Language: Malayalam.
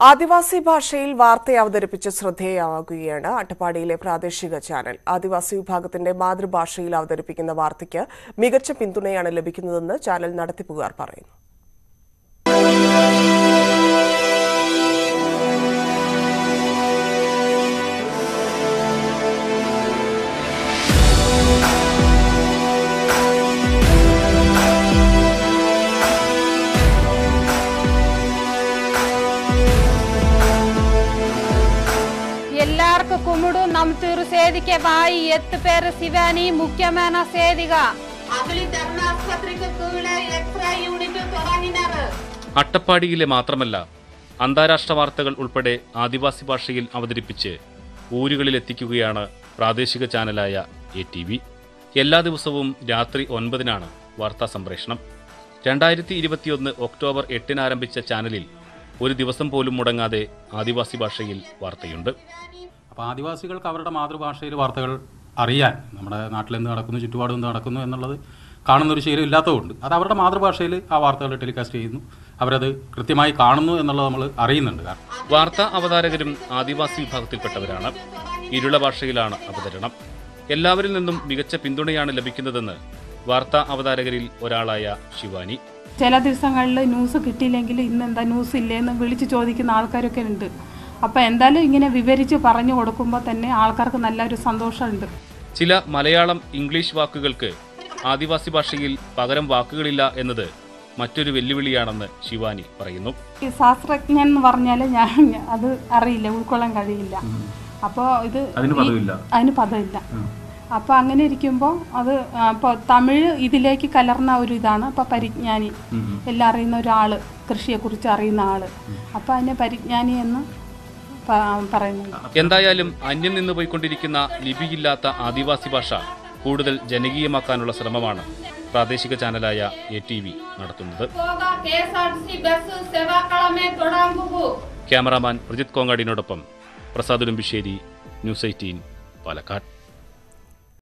ആദിവാസി ഭാഷയിൽ വാർത്ത അവതരിപ്പിച്ച് ശ്രദ്ധേയമാകുകയാണ് അട്ടപ്പാടിയിലെ പ്രാദേശിക ചാനൽ. ആദിവാസി വിഭാഗത്തിന്റെ മാതൃഭാഷയിൽ അവതരിപ്പിക്കുന്ന വാർത്തയ്ക്ക് മികച്ച പിന്തുണയാണ് ലഭിക്കുന്നതെന്ന് ചാനൽ നടത്തിപ്പുകാർ പറയുന്നു. ಎಲ್ಲಾರ್ಕು ಕುಮುಡು ನಮ್ತೂರು ಸೇದಿಕೆ ಬಾಯಿ ಎತ್ತು ಪೇರು ಶಿವಾನಿ ಮುಖ್ಯமான ಸೇದಿಗ അഗലി ധർണ ആസ്പത്രിക്ക് കീഴിലെ എക്സ്റേ യൂണിറ്റ് തുടങ്ങിനാറ്. അട്ടപ്പാടിയിലെ മാത്രമല്ല അന്താരാഷ്ട്ര വാർത്തകൾ ഉൾപ്പെടെ ആദിവാസി ഭാഷയിൽ അവതരിപ്പിച്ച് ഊരുകളിലെത്തിക്കുകയാണ് പ്രാദേശിക ചാനലായ ATV. എല്ലാ ദിവസവും രാത്രി 9-നാണ് വാർത്താ സംപ്രേഷണം. 2021 ഒക്ടോബർ 8-ന് ആരംഭിച്ച ചാനലിൽ ഒരു ദിവസം പോലും മുടങ്ങാതെ ആദിവാസി ഭാഷയിൽ വാർത്തയുണ്ട്. അപ്പോൾ ആദിവാസികൾക്ക് അവരുടെ മാതൃഭാഷയിൽ വാർത്തകൾ അറിയാൻ, നമ്മുടെ നാട്ടിൽ എന്ത് നടക്കുന്നു, ചുറ്റുപാടും എന്ത് നടക്കുന്നു എന്നുള്ളത് കാണുന്നൊരു ശീലം ഇല്ലാത്തതുകൊണ്ട് അത് അവരുടെ മാതൃഭാഷയിൽ ആ വാർത്തകൾ ടെലികാസ്റ്റ് ചെയ്യുന്നു. അവരത് കൃത്യമായി കാണുന്നു എന്നുള്ളത് നമ്മൾ അറിയുന്നുണ്ട്. വാർത്താ അവതാരകരും ആദിവാസി വിഭാഗത്തിൽപ്പെട്ടവരാണ്. ഇരുള ഭാഷയിലാണ് അവതരണം. എല്ലാവരിൽ നിന്നും മികച്ച പിന്തുണയാണ് ലഭിക്കുന്നതെന്ന് വാർത്താ അവതാരകരിൽ ഒരാളായ ശിവാനി. ചില ദിവസങ്ങളിൽ ന്യൂസ് കിട്ടിയില്ലെങ്കിൽ ഇന്നെന്താ ന്യൂസ് ഇല്ലേന്ന് വിളിച്ച് ചോദിക്കുന്ന ആൾക്കാരൊക്കെ ഉണ്ട്. അപ്പോൾ എന്തായാലും ഇങ്ങനെ വിവരിച്ച് പറഞ്ഞു കൊടുക്കുമ്പോൾ തന്നെ ആൾക്കാർക്ക് നല്ലൊരു സന്തോഷമുണ്ട്. ചില മലയാളം ഇംഗ്ലീഷ് വാക്കുകൾക്ക് ആദിവാസി ഭാഷയിൽ പകരം വാക്കുകളില്ല എന്നത് മറ്റൊരു വെല്ലുവിളിയാണെന്ന് ശിവാനി പറയുന്നു. ഈ ശാസ്ത്രജ്ഞൻ എന്ന് പറഞ്ഞാൽ ഞാൻ അത് അറിയില്ല, ഉൾക്കൊള്ളാൻ കഴിയില്ല. അപ്പോൾ ഇത് അതിന് പദമില്ല. അപ്പോൾ അങ്ങനെ ഇരിക്കുമ്പോൾ അത് ഇപ്പോൾ തമിഴ് ഇതിലേക്ക് കലർന്ന ഒരു ഇതാണ്. അപ്പോൾ പരിജ്ഞാനി എല്ലാം അറിയുന്ന ഒരാൾ, കൃഷിയെക്കുറിച്ച് അറിയുന്ന ആൾ, അപ്പോൾ അതിനെ പരിജ്ഞാനി എന്ന് പറയുന്നുണ്ട്. എന്തായാലും അന്യം നിന്ന് പോയിക്കൊണ്ടിരിക്കുന്ന ലിപിയില്ലാത്ത ആദിവാസി ഭാഷ കൂടുതൽ ജനകീയമാക്കാനുള്ള ശ്രമമാണ് പ്രാദേശിക ചാനലായ ATV നടത്തുന്നത്. ക്യാമറാമാൻ പ്രജിത് കോങ്ങാടിനോടൊപ്പം പ്രസാദ് ഉടുമ്പിശ്ശേരി, ന്യൂസ് 18, പാലക്കാട്.